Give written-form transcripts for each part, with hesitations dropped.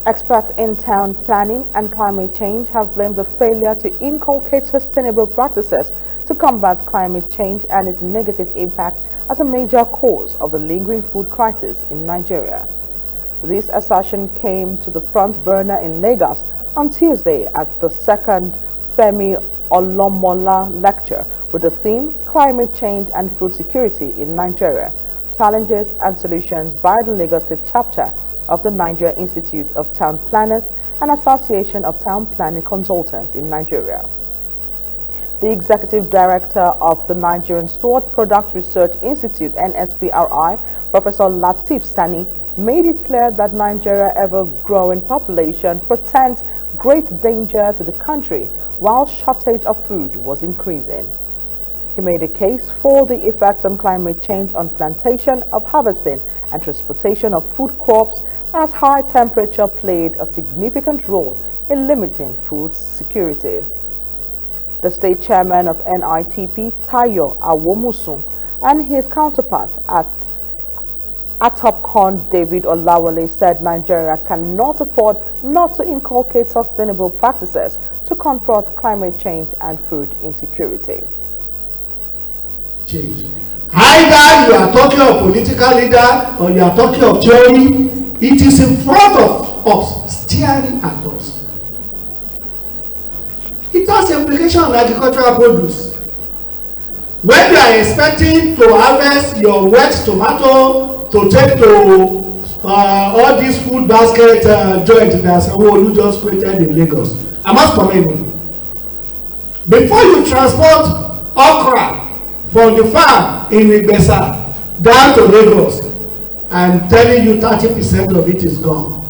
Experts in town planning and climate change have blamed the failure to inculcate sustainable practices to combat climate change and its negative impact as a major cause of the lingering food crisis in Nigeria. This assertion came to the front burner in Lagos on Tuesday at the second Femi Olomola lecture with the theme Climate Change and Food Security in Nigeria, Challenges and Solutions by the Lagos State chapter of the Nigeria Institute of Town Planners and Association of Town Planning Consultants in Nigeria. The executive director of the Nigerian Stored Products Research Institute, NSPRI, Professor Lateef Sani, made it clear that Nigeria's ever-growing population portends great danger to the country while shortage of food was increasing. He made a case for the effect on climate change on plantation of harvesting and transportation of food crops, as high temperature played a significant role in limiting food security. The state chairman of Nitp, Tayo Awomusun, and his counterpart at Atopcon, David Olawale, said Nigeria cannot afford not to inculcate sustainable practices to confront climate change and food insecurity. Change. Either you are talking of political leader or you are talking of theory, it is in front of us, staring at us. It has implication on agricultural produce. When you are expecting to harvest your wet tomato to take to all these food basket joints that Olomola just created in Lagos, I must commend you. Before you transport okra from the farm in Igbesa down to Lagos, I'm telling you 30% of it is gone.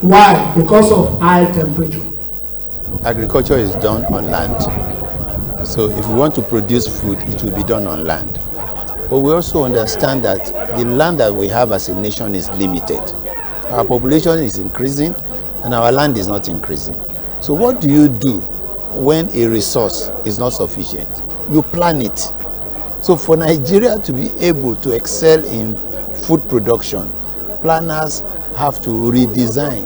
Why? Because of high temperature. Agriculture is done on land. So if we want to produce food, it will be done on land. But we also understand that the land that we have as a nation is limited. Our population is increasing and our land is not increasing. So what do you do when a resource is not sufficient? You plan it. So for Nigeria to be able to excel in food production, planners have to redesign,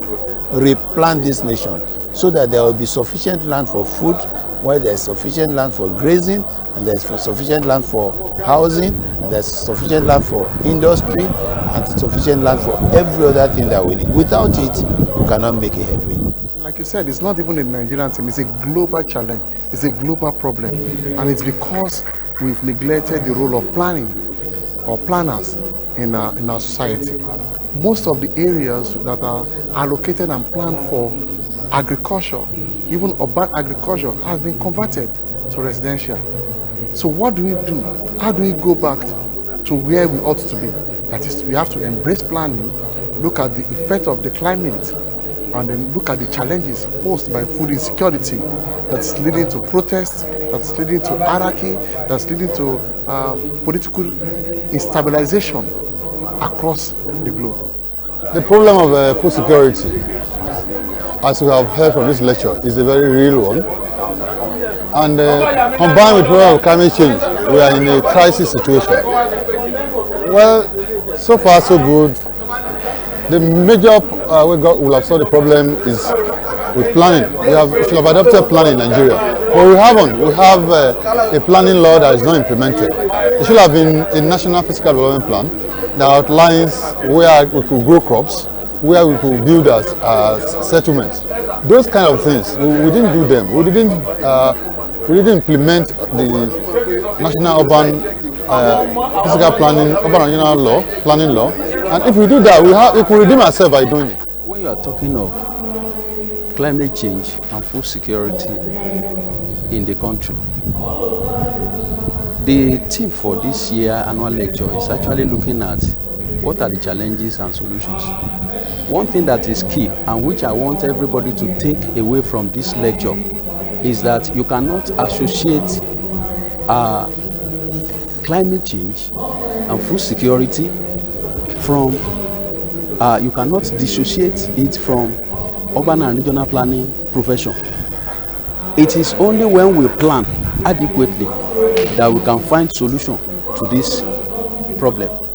replan this nation so that there will be sufficient land for food, while there's sufficient land for grazing, and there's sufficient land for housing, and there's sufficient land for industry, and sufficient land for every other thing that we need. Without it, we cannot make a headway. Like you said, it's not even a Nigerian thing, it's a global challenge, it's a global problem. And it's because we've neglected the role of planning or planners in our society. Most of the areas that are allocated and planned for agriculture, even urban agriculture, has been converted to residential. So what do we do? How do we go back to where we ought to be? That is, we have to embrace planning, look at the effect of the climate, and then look at the challenges posed by food insecurity that's leading to protests, that's leading to anarchy, that's leading to political instabilization across the globe. The problem of food security, as we have heard from this lecture, is a very real one. And combined with the problem of climate change, we are in a crisis situation. Well, so far so good. The major we will have solved the problem is with planning. We should have adopted planning in Nigeria, but we haven't. We have a planning law that is not implemented. There should have been a national physical development plan that outlines where we could grow crops, where we could build as settlements. Those kind of things, we didn't do them. We didn't implement the national urban physical planning, urban regional law, planning law. And if we do that, we could redeem ourselves by doing it. When you are talking of climate change and food security in the country, the theme for this year annual lecture is actually looking at what are the challenges and solutions. One thing that is key and which I want everybody to take away from this lecture is that you cannot associate climate change and food security from, you cannot dissociate it from urban and regional planning profession. It is only when we plan adequately that we can find solution to this problem.